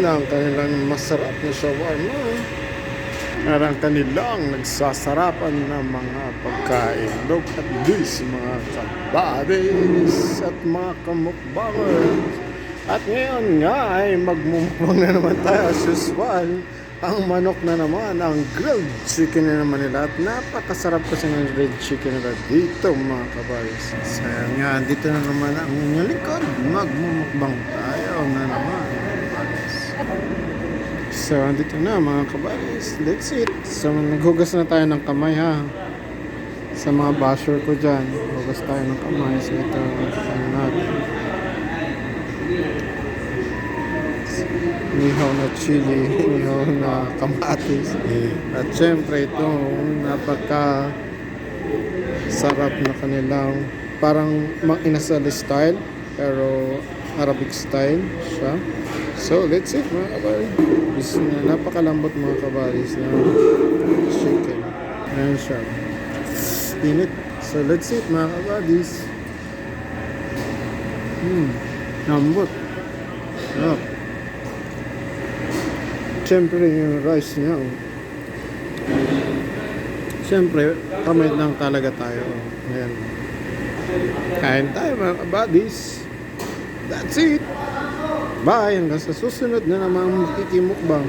ng kanilang masarap na shawarma. Parang kanilang nagsasarapan ng mga pagkain. Look at this, mga kabadis at mga kamukbangers. At ngayon nga ay magmumukbang na naman tayo as usual. Ang manok na naman, ang grilled chicken na naman nila. At napakasarap kasi ng grilled chicken nila dito, mga kabadis. So nga, dito na naman ang inyong likod. Magmumukbang tayo na naman, kabadis. So, andito na mga kabalis. That's it. So, naghugas na tayo ng kamay ha. Sa mga basher ko dyan. Hugas tayo ng kamay. So, ito ano natin. Nihaw na chili. Nihaw na kamatis. At syempre, ito napaka sarap na kanilang parang mag-inasal style. Pero Arabic style siya. So, let's it mga kabalis. Napakalambot mga kabalis na chicken. Ayan siya. Init. So, let's it mga kabalis. Lambot. Sarap. Siyempre yung rice niya. Siyempre, kamay lang talaga tayo. Ayan. Kain tayo mga kabalis. That's it. Bye! Hanggang sa susunod na namang makikimukbang.